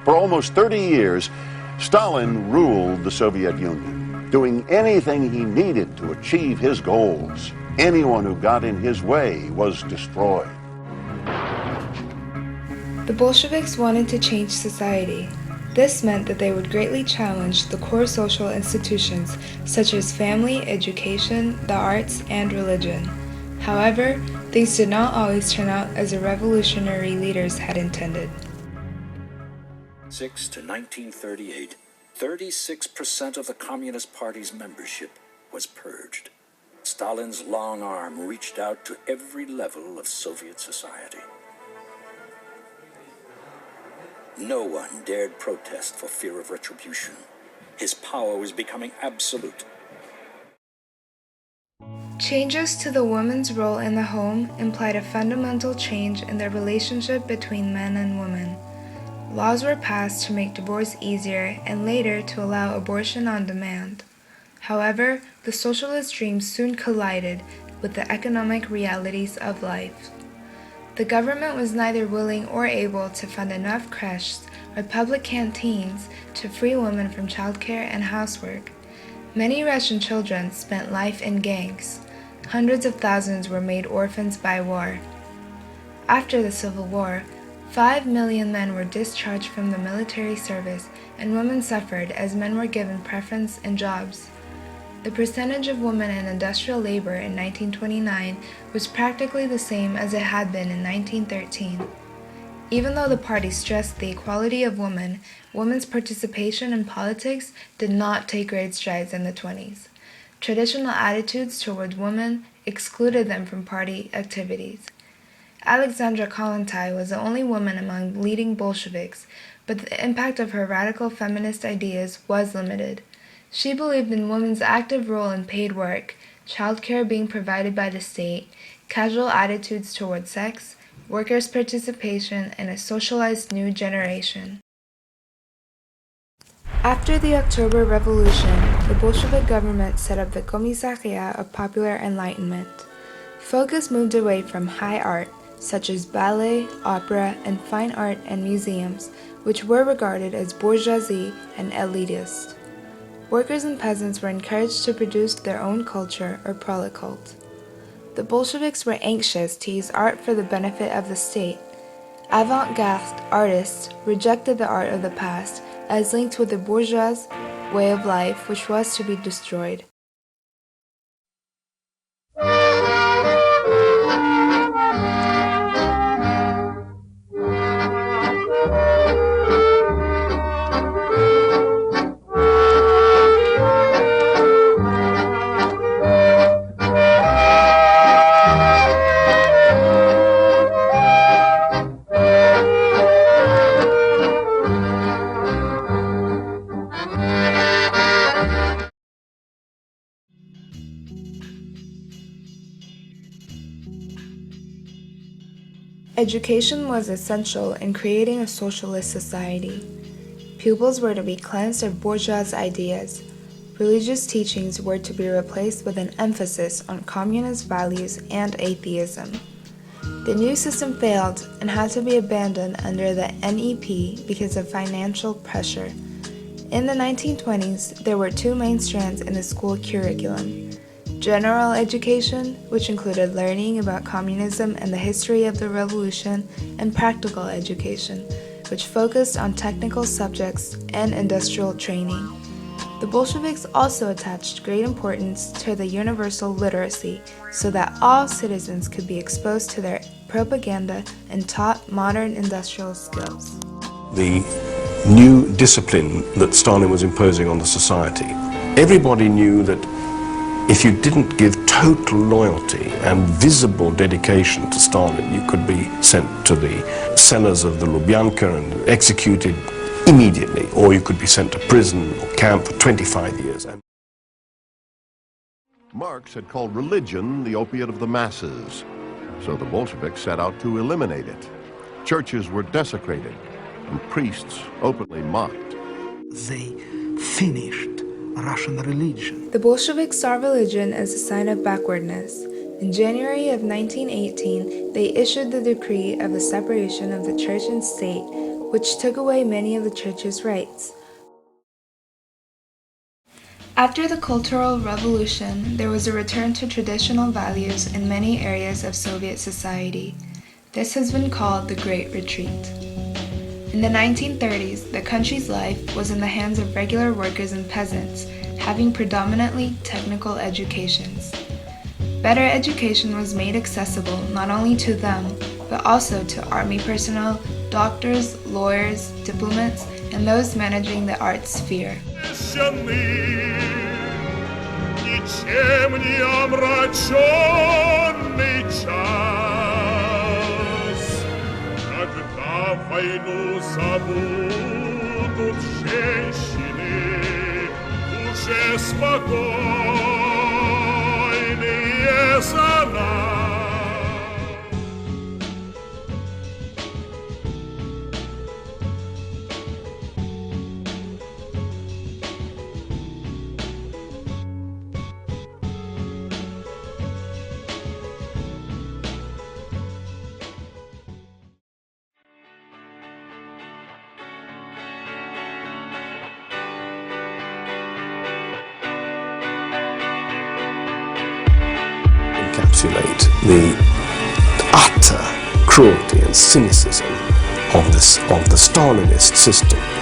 For almost 30 years, Stalin ruled the Soviet Union, doing anything he needed to achieve his goals. Anyone who got in his way was destroyed. The Bolsheviks wanted to change society. This meant that they would greatly challenge the core social institutions such as family, education, the arts, and religion. However, things did not always turn out as the revolutionary leaders had intended. 6 to 1938, 36% of the Communist Party's membership was purged. Stalin's long arm reached out to every level of Soviet society. No one dared protest for fear of retribution. His power was becoming absolute. Changes to the woman's role in the home implied a fundamental change in the relationship between men and women. Laws were passed to make divorce easier and later to allow abortion on demand. However, the socialist dream soon collided with the economic realities of life. The government was neither willing or able to fund enough creches or public canteens to free women from childcare and housework. Many Russian children spent life in gangs. Hundreds of thousands were made orphans by war. After the Civil War, 5 million men were discharged from the military service, and women suffered as men were given preference in jobs. The percentage of women in industrial labor in 1929 was practically the same as it had been in 1913. Even though the party stressed the equality of women, women's participation in politics did not take great strides in the 20s. Traditional attitudes towards women excluded them from party activities. Alexandra Kollontai was the only woman among leading Bolsheviks, but the impact of her radical feminist ideas was limited. She believed in women's active role in paid work, childcare being provided by the state, casual attitudes toward sex, workers' participation, and a socialized new generation. After the October Revolution, the Bolshevik government set up the Commissariat of Popular Enlightenment. Focus moved away from high art, such as ballet, opera, and fine art and museums, which were regarded as bourgeoisie and elitist. Workers and peasants were encouraged to produce their own culture or proletkult. The Bolsheviks were anxious to use art for the benefit of the state. Avant-garde artists rejected the art of the past as linked with the bourgeois way of life, which was to be destroyed. Education was essential in creating a socialist society. Pupils were to be cleansed of bourgeois ideas. Religious teachings were to be replaced with an emphasis on communist values and atheism. The new system failed and had to be abandoned under the NEP because of financial pressure. In the 1920s, there were two main strands in the school curriculum: general education, which included learning about communism and the history of the revolution, and practical education, which focused on technical subjects and industrial training. The Bolsheviks also attached great importance to the universal literacy so that all citizens could be exposed to their propaganda and taught modern industrial skills. The new discipline that Stalin was imposing on the society, everybody knew that if you didn't give total loyalty and visible dedication to Stalin, you could be sent to the cellars of the Lubyanka and executed immediately, or you could be sent to prison or camp for 25 years. Marx had called religion the opiate of the masses, so the Bolsheviks set out to eliminate it. Churches were desecrated, and priests openly mocked. They finished Russian religion. The Bolsheviks saw religion as a sign of backwardness. In January of 1918, they issued the decree of the separation of the church and state, which took away many of the church's rights. After the Cultural Revolution, there was a return to traditional values in many areas of Soviet society. This has been called the Great Retreat. In the 1930s, the country's life was in the hands of regular workers and peasants, having predominantly technical educations. Better education was made accessible not only to them, but also to army personnel, doctors, lawyers, diplomats, and those managing the arts sphere. Войну забудут женщины, уже спокойные за нас. Encapsulate the utter cruelty and cynicism of the Stalinist system.